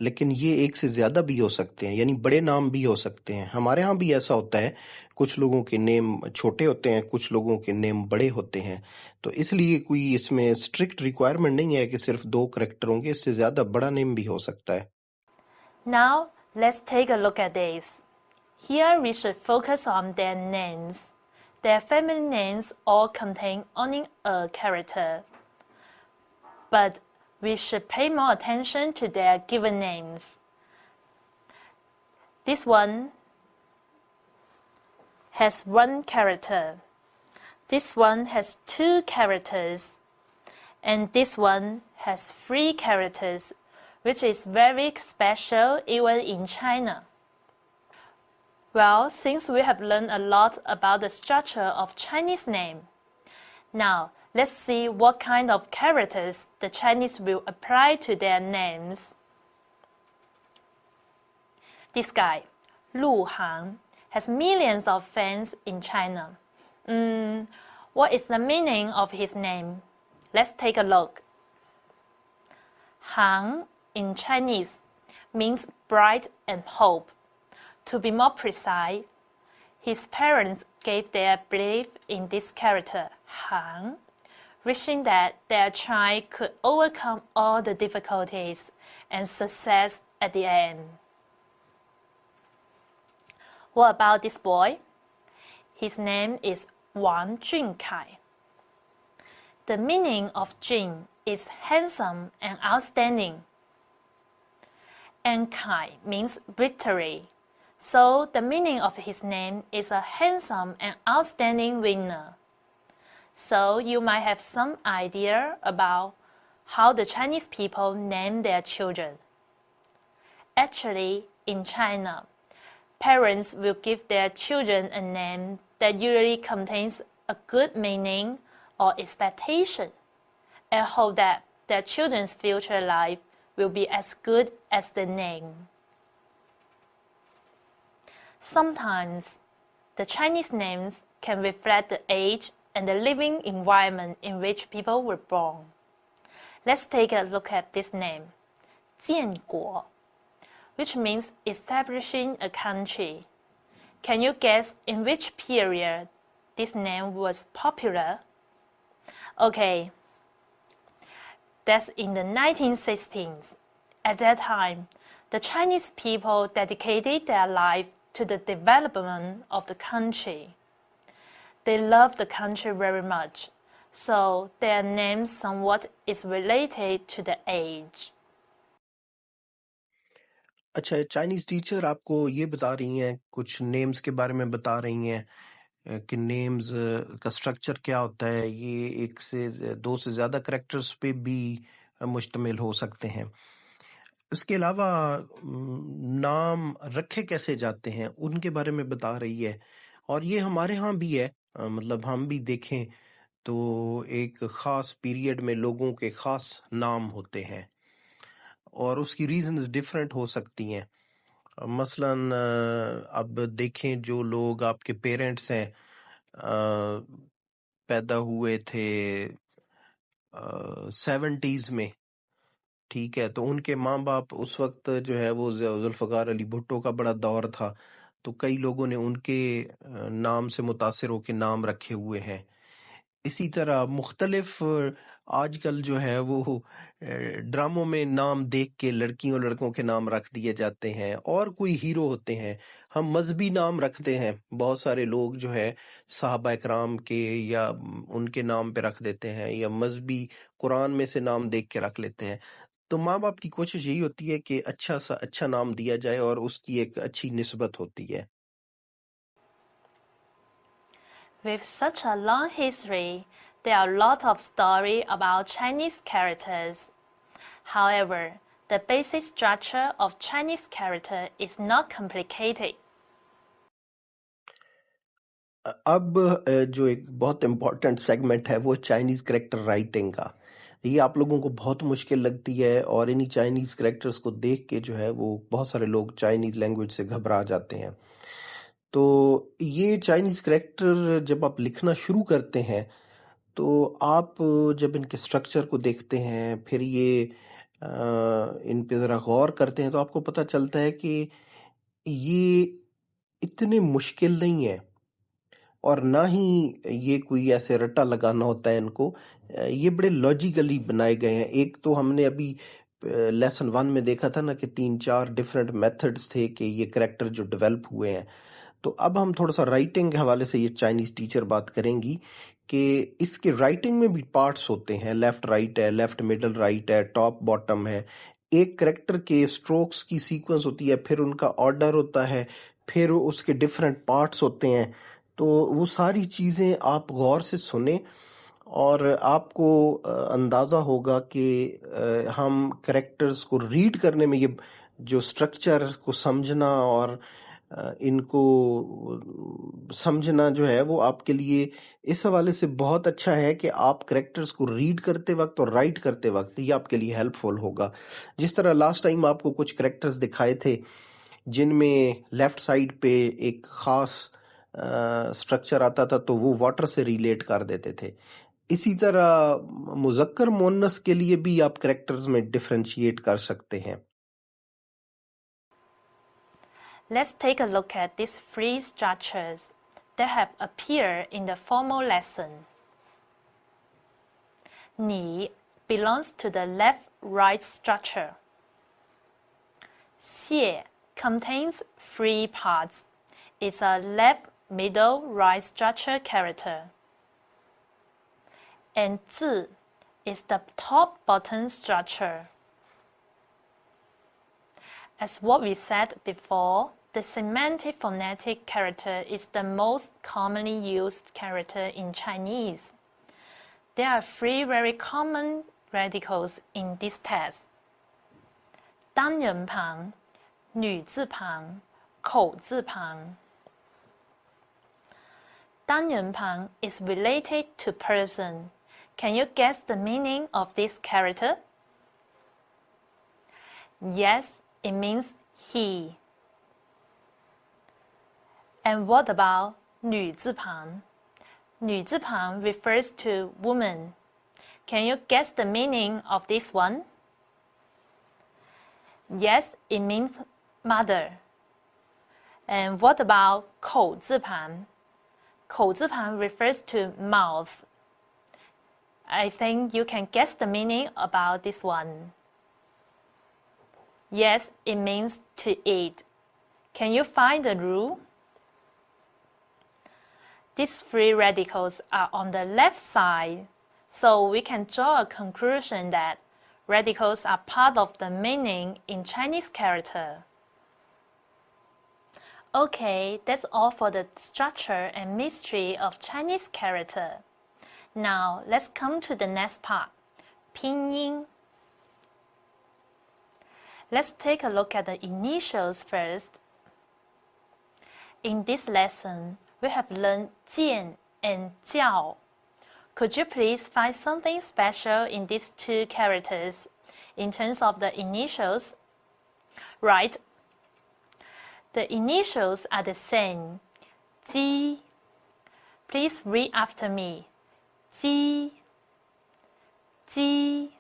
लेकिन ये एक से ज्यादा भी हो सकते हैं, यानी बड़े नाम भी हो सकते हैं. हमारे यहाँ भी ऐसा होता है, कुछ लोगों के नेम छोटे होते हैं, कुछ लोगों के नेम बड़े होते हैं. तो इसलिए कोई इसमें स्ट्रिक्ट रिक्वायरमेंट नहीं है कि सिर्फ 2 कैरेक्टर होंगे, इससे ज्यादा बड़ा नेम भी हो सकता है. Now, let's take a look at this. Here we should focus on their names. Their family names all contain only a character. But we should pay more attention to their given names. This one has 1 character. This one has 2 characters. And this one has 3 characters, which is very special even in China. Well, since we have learned a lot about the structure of Chinese name, now let's see what kind of characters the Chinese will apply to their names. This guy, Lu Han, has millions of fans in China. What is the meaning of his name? Let's take a look. Han in Chinese means bright and hope. To be more precise, his parents gave their belief in this character, Han, wishing that their child could overcome all the difficulties and success at the end. What about this boy? His name is Wang Junkai. The meaning of Jun is handsome and outstanding. And Kai means victory. So the meaning of his name is a handsome and outstanding winner. So you might have some idea about how the Chinese people name their children. Actually, in China, parents will give their children a name that usually contains a good meaning or expectation, and hope that their children's future life will be as good as the name. Sometimes, the Chinese names can reflect the age and the living environment in which people were born. Let's take a look at this name, 建国, which means establishing a country. Can you guess in which period this name was popular? Okay, that's in the 1916s. At that time, the Chinese people dedicated their life to the development of the country. They loved the country very much, so their name somewhat is related to the age. अच्छा, Chinese teacher आपको ये बता रही हैं, कुछ names के बारे में बता रही हैं कि नेम्स का स्ट्रक्चर क्या होता है. ये 1 से 2 से ज़्यादा कैरेक्टर्स पे भी मुश्तमिल हो सकते हैं. इसके अलावा नाम रखे कैसे जाते हैं उनके बारे में बता रही है. और ये हमारे यहाँ भी है, मतलब हम भी देखें तो एक ख़ास पीरियड में लोगों के ख़ास नाम होते हैं और उसकी रीजंस डिफरेंट हो सकती हैं. मसलन अब देखें जो लोग आपके पेरेंट्स हैं, पैदा हुए थे 70s में, ठीक है, तो उनके माँ बाप उस वक्त जो है वो जुल्फ़िकार अली भुट्टो का बड़ा दौर था, تو کئی لوگوں نے ان کے نام سے متاثر ہو کے نام رکھے ہوئے ہیں. اسی طرح مختلف آج کل جو ہے وہ ڈراموں میں نام دیکھ کے لڑکیوں لڑکوں کے نام رکھ دیے جاتے ہیں، اور کوئی ہیرو ہوتے ہیں ہم مذہبی نام رکھتے ہیں. بہت سارے لوگ جو ہے صحابہ کرام کے یا ان کے نام پہ رکھ دیتے ہیں، یا مذہبی قرآن میں سے نام دیکھ کے رکھ لیتے ہیں. تو ماں باپ کی کوشش یہی ہوتی ہے کہ اچھا سا اچھا نام دیا جائے اور اس کی ایک اچھی نسبت ہوتی ہے. With such a long history, there are a lot of stories about Chinese characters. However, the basic structure of Chinese character is not complicated. اب جو ایک بہت امپورٹنٹ سیگمنٹ ہے وہ چائنیز کریکٹر رائٹنگ کا. یہ آپ لوگوں کو بہت مشکل لگتی ہے، اور انہی چائنیز کریکٹرز کو دیکھ کے جو ہے وہ بہت سارے لوگ چائنیز لینگویج سے گھبرا جاتے ہیں. تو یہ چائنیز کریکٹر جب آپ لکھنا شروع کرتے ہیں تو آپ جب ان کے سٹرکچر کو دیکھتے ہیں، پھر یہ ان پہ ذرا غور کرتے ہیں، تو آپ کو پتہ چلتا ہے کہ یہ اتنے مشکل نہیں ہے، اور نہ ہی یہ کوئی ایسے رٹا لگانا ہوتا ہے ان کو. یہ بڑے لاجیکلی بنائے گئے ہیں. ایک تو ہم نے ابھی لیسن 1 میں دیکھا تھا نا کہ 3-4 ڈیفرنٹ میتھڈز تھے کہ یہ کریکٹر جو ڈیولپ ہوئے ہیں. تو اب ہم تھوڑا سا رائٹنگ کے حوالے سے یہ چائنیز ٹیچر بات کریں گی کہ اس کے رائٹنگ میں بھی پارٹس ہوتے ہیں. لیفٹ رائٹ ہے، لیفٹ مڈل رائٹ ہے، ٹاپ باٹم ہے. ایک کریکٹر کے سٹروکس کی سیکوینس ہوتی ہے، پھر ان کا آرڈر ہوتا ہے، پھر اس کے ڈیفرنٹ پارٹس ہوتے ہیں. تو وہ ساری چیزیں آپ غور سے سنیں، اور آپ کو اندازہ ہوگا کہ ہم کریکٹرز کو ریڈ کرنے میں یہ جو سٹرکچر کو سمجھنا اور ان کو سمجھنا جو ہے وہ آپ کے لیے اس حوالے سے بہت اچھا ہے کہ آپ کریکٹرز کو ریڈ کرتے وقت اور رائٹ کرتے وقت یہ آپ کے لیے ہیلپ فل ہوگا. جس طرح لاسٹ ٹائم آپ کو کچھ کریکٹرز دکھائے تھے جن میں لیفٹ سائڈ پہ ایک خاص سٹرکچر آتا تھا، تو وہ واٹر سے ریلیٹ کر دیتے تھے. اسی طرح مذکر مؤنث کے لیے بھی آپ کریکٹرز میں ڈفرینشیٹ کر سکتے ہیں. Let's take a look at these 3 structures that have appeared in the formal lesson. Ni belongs to the left-right structure. Xie contains 3 parts. It's a left, middle, right structure character. And Zhi is the top-bottom structure. As what we said before, the semantic phonetic character is the most commonly used character in Chinese. There are 3 very common radicals in this text: 单人旁、女字旁、口字旁。单人旁 is related to person. Can you guess the meaning of this character? Yes, it means he. And what about 女字旁? 女字旁 refers to woman. Can you guess the meaning of this one? Yes, it means mother. And what about 口字旁? 口字旁 refers to mouth. I think you can guess the meaning about this one. Yes, it means to eat. Can you find the rule? These 3 radicals are on the left side, so we can draw a conclusion that radicals are part of the meaning in Chinese character. Okay, that's all for the structure and mystery of Chinese character. Now, let's come to the next part, pinyin. Let's take a look at the initials first. In this lesson, we have learned 见 and 叫. Could you please find something special in these 2 characters in terms of the initials? Right. The initials are the same. 鸡. Please read after me. 鸡. 鸡.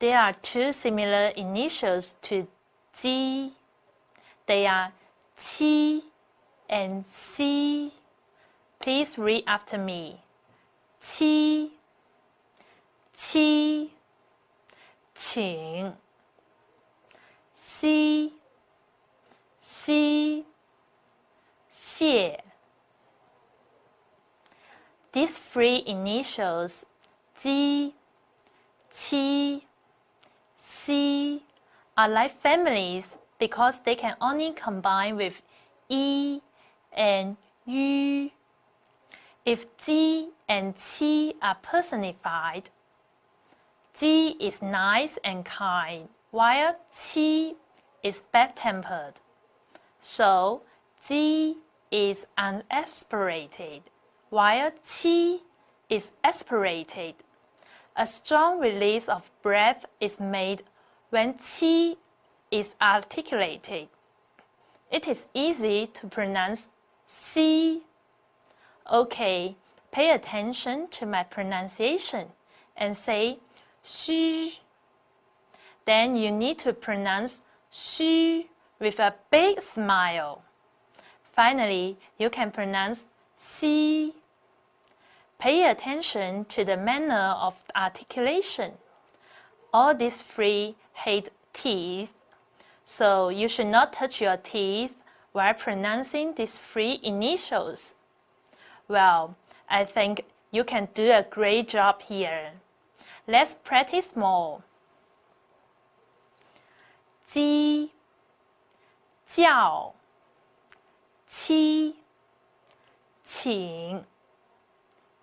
There are 2 similar initials to 鸡. They are qi and xi. Please read after me. qi, qi, 请 xi, xi, 谢 These three initials, ji, qi, xi, are like families because they can only combine with yi and yu. If ji and qi are personified, ji is nice and kind, while qi is bad-tempered. So, ji is unaspirated, while qi is aspirated. A strong release of breath is made when qi is articulated. It is easy to pronounce xi. Okay, pay attention to my pronunciation and say xu. Then you need to pronounce xu with a big smile. Finally, you can pronounce xi. Pay attention to the manner of articulation. All these three hate teeth, so you should not touch your teeth while pronouncing these three initials. Well, I think you can do a great job here. Let's practice more. 鸡 叫 七 请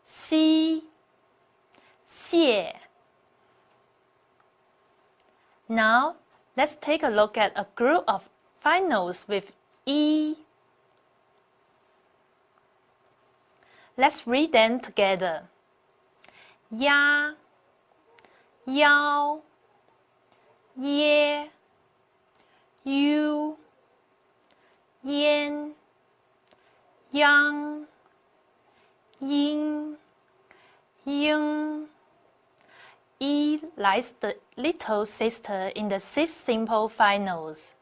西 谢 Now, let's take a look at a group of finals with E. Let's read them together. 鸭 腰 耶 U 烟 yang 鹰 英 E likes the little sister in the 6 simple finals.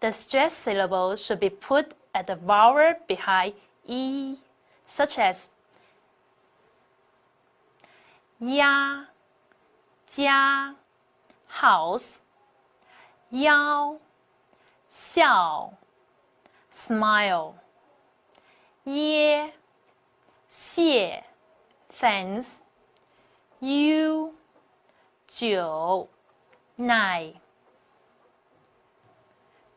The stressed syllable should be put at the vowel behind E, such as 鸭 家 house 腰 笑 smile 耶 谢 thanks 悠 酒 night.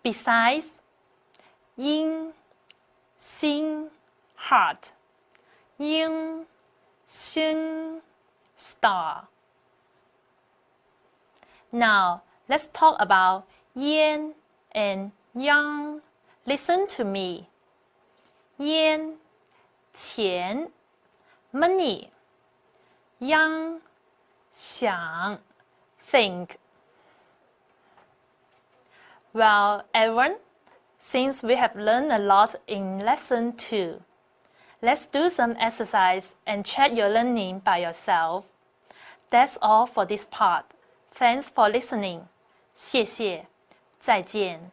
Besides, 音 心 heart 英 星 star. Now, let's talk about yen and yang. Listen to me. Yen, 钱 money. Yang, 想 think. Well, everyone, since we have learned a lot in lesson 2, let's do some exercise and check your learning by yourself. That's all for this part. Thanks for listening. 谢谢，再见。